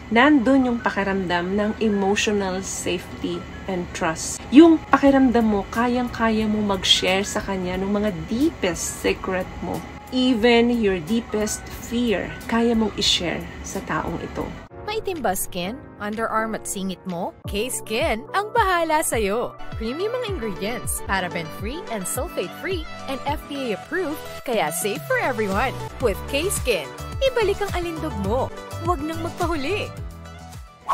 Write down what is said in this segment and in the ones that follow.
nandun yung pakiramdam ng emotional safety and trust. Yung pakiramdam mo, kayang-kaya mo mag-share sa kanya ng mga deepest secret mo. Even your deepest fear, kaya mong i-share sa taong ito. Maitim ba skin, underarm at singit mo? K-Skin ang bahala sa'yo. Premium ang ingredients, paraben-free and sulfate-free, and FDA-approved, kaya safe for everyone. With K-Skin, ibalik ang alindog mo. Huwag nang magpahuli.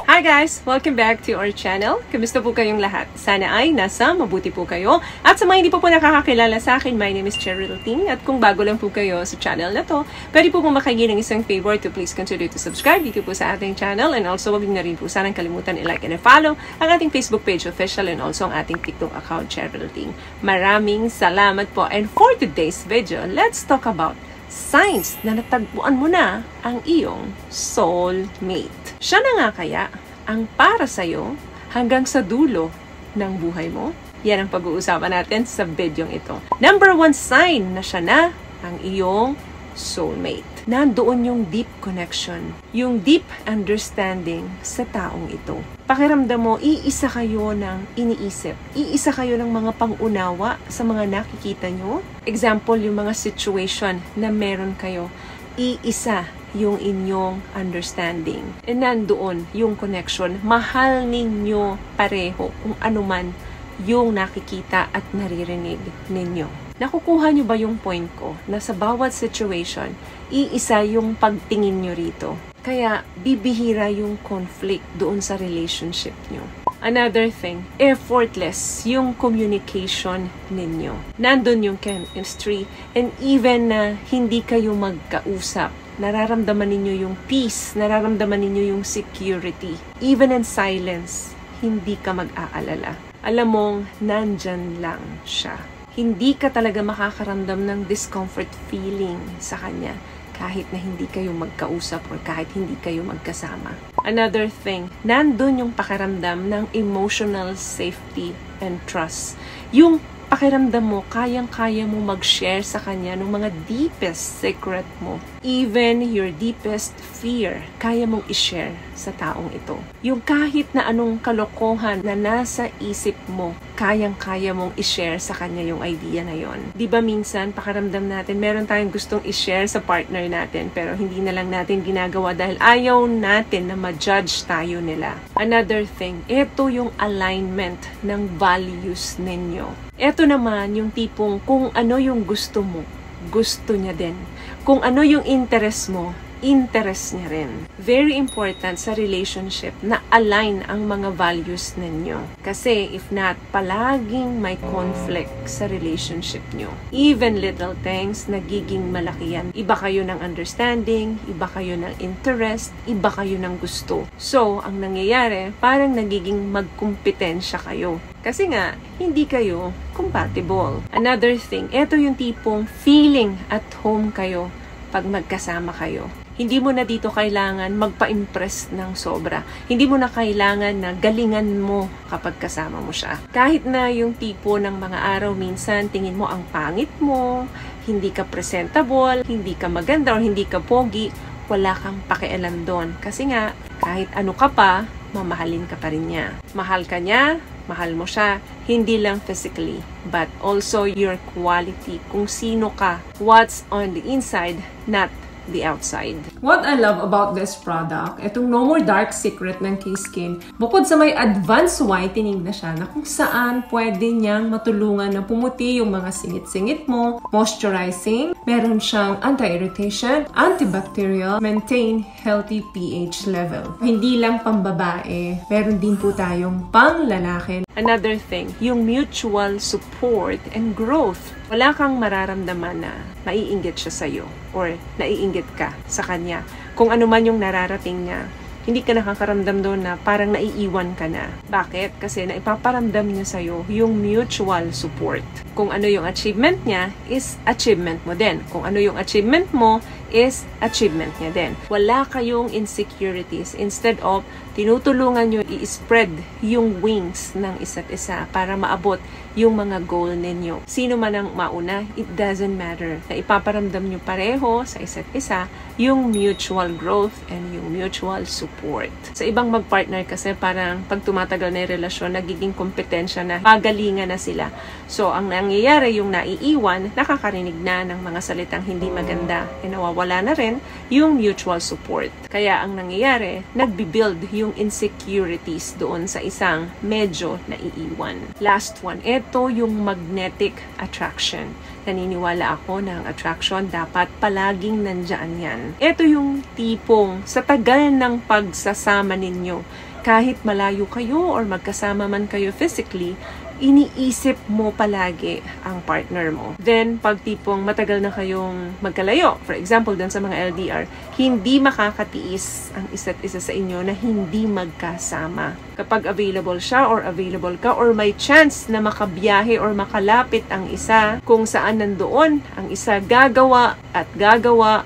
Hi guys! Welcome back to our channel. Kamusta po kayong lahat? Sana ay nasa mabuti po kayo. At sa mga hindi po nakakakilala sa akin, my name is Cheryl Ting. At kung bago lang po kayo sa channel na to, pwede po makagin ng isang favor to please consider to subscribe dito po sa ating channel. And also, wag na rin po sanang kalimutan i-like and i-follow ang ating Facebook page official and also ang ating TikTok account, Cheryl Ting. Maraming salamat po. And for today's video, let's talk about signs na natagpuan mo na ang iyong soulmate. Siya na nga kaya ang para sa'yo hanggang sa dulo ng buhay mo? Yan ang pag-uusapan natin sa video ito. Number 1 sign na siya na ang iyong soulmate. Nandoon yung deep connection, yung deep understanding sa taong ito. Pakiramdam mo, iisa kayo ng iniisip. Iisa kayo ng mga pangunawa sa mga nakikita nyo. Example, yung mga situation na meron kayo. Iisa yung inyong understanding. And nandoon yung connection. Mahal ninyo pareho kung anuman yung nakikita at naririnig ninyo. Nakukuha nyo ba yung point ko na sa bawat situation, iisa yung pagtingin nyo rito? Kaya bibihira yung conflict doon sa relationship nyo. Another thing, effortless yung communication ninyo. Nandun yung chemistry and even na hindi kayo magkausap, nararamdaman ninyo yung peace, nararamdaman ninyo yung security. Even in silence, hindi ka mag-aalala. Alam mong nandyan lang siya. Hindi ka talaga makakaramdam ng discomfort feeling sa kanya kahit na hindi kayo magkausap or kahit hindi kayo magkasama. Another thing, nandun yung pakiramdam ng emotional safety and trust. Yung pakiramdam mo, kayang-kaya mo mag-share sa kanya ng mga deepest secret mo. Even your deepest fear, kaya mong i-share sa taong ito. Yung kahit na anong kalokohan na nasa isip mo, kayang-kaya mong i-share sa kanya yung idea na yon. Di ba minsan, pakiramdam natin, meron tayong gustong i-share sa partner natin, pero hindi na lang natin ginagawa dahil ayaw natin na ma-judge tayo nila. Another thing, ito yung alignment ng values ninyo. Ito naman yung tipong kung ano yung gusto mo, gusto niya din. Kung ano yung interest mo, interest niya rin. Very important sa relationship na align ang mga values ninyo. Kasi if not, palaging may conflict sa relationship nyo. Even little things, nagiging malaki yan. Iba kayo ng understanding, iba kayo ng interest, iba kayo ng gusto. So, ang nangyayari, parang nagiging magkumpetensya kayo. Kasi nga, hindi kayo compatible. Another thing, ito yung tipong feeling at home kayo pag magkasama kayo. Hindi mo na dito kailangan magpa-impress ng sobra. Hindi mo na kailangan na galingan mo kapag kasama mo siya. Kahit na yung tipo ng mga araw minsan, tingin mo ang pangit mo, hindi ka presentable, hindi ka maganda, or hindi ka pogi, wala kang pakialam doon. Kasi nga, kahit ano ka pa, mamahalin ka pa rin niya. Mahal ka niya, mahal mo siya, hindi lang physically, but also your quality, kung sino ka, what's on the inside, not the outside. What I love about this product, itong No More Dark Secret ng K-Skin, bukod sa may advanced whitening na siya na kung saan pwede niyang matulungan na pumuti yung mga singit-singit mo, moisturizing, meron siyang anti-irritation, antibacterial, maintain healthy pH level. Hindi lang pambabae, meron din po tayong pang-lalaki. Another thing, yung mutual support and growth. Wala kang mararamdaman na maiinggit siya sa'yo or naiinggit ka sa kanya. Kung ano man yung nararating niya, hindi ka nakakaramdam doon na parang naiiwan ka na. Bakit? Kasi naipaparamdam niya sa'yo yung mutual support. Kung ano yung achievement niya, is achievement mo din. Kung ano yung achievement mo, is achievement niya din. Wala kayong insecurities. Instead of tinutulungan nyo i-spread yung wings ng isa't isa para maabot yung mga goal ninyo. Sino man ang mauna, it doesn't matter. Na ipaparamdam nyo pareho sa isa't isa yung mutual growth and yung mutual support. Sa ibang mag-partner kasi parang pag tumatagal na yung relasyon, nagiging kompetensya na, pagalingan na sila. So, ang nangyayari yung naiiwan, nakakarinig na ng mga salitang hindi maganda. E nawawala na rin yung mutual support. Kaya ang nangyayari, nagbibuild yung insecurities doon sa isang medyo naiiwan. Last one, ito yung magnetic attraction. Naniniwala ako na ang attraction dapat palaging nandyan yan. Ito yung tipong sa tagal ng pagsasama ninyo, kahit malayo kayo or magkasama man kayo physically, iniisip mo palagi ang partner mo. Then, pag tipong matagal na kayong magkalayo, for example, dun sa mga LDR, hindi makakatiis ang isa't isa sa inyo na hindi magkasama. Kapag available siya or available ka or may chance na makabiyahe or makalapit ang isa, kung saan nandoon ang isa, gagawa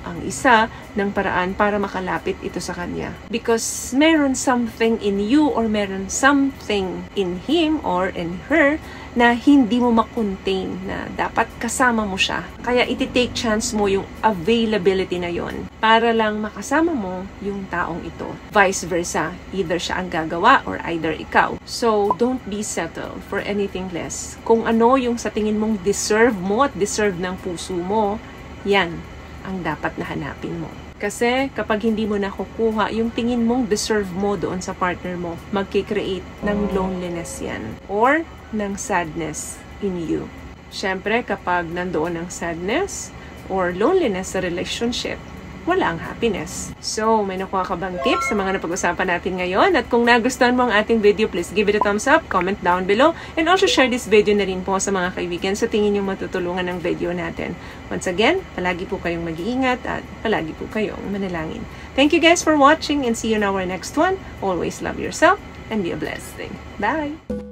ang isa ng paraan para makalapit ito sa kanya. Because meron something in you or meron something in him or in her na hindi mo makontain na dapat kasama mo siya. Kaya iti-take chance mo yung availability na yon para lang makasama mo yung taong ito. Vice versa, either siya ang gagawa or either ikaw. So, don't be settled for anything less. Kung ano yung sa tingin mong deserve mo at deserve ng puso mo, yan ang dapat na hanapin mo. Kasi kapag hindi mo nakukuha yung tingin mong deserve mo doon sa partner mo, magkikreate ng loneliness yan or ng sadness in you. Siyempre, kapag nandoon ang sadness or loneliness sa relationship, wala ang happiness. So, may nakuha ka bang tips sa mga napag-usapan natin ngayon? At kung nagustuhan mo ang ating video, please give it a thumbs up, comment down below, and also share this video na rin po sa mga kaibigan sa tingin yung matutulungan ng video natin. Once again, palagi po kayong mag-iingat at palagi po kayong manalangin. Thank you guys for watching and see you in our next one. Always love yourself and be a blessing. Bye!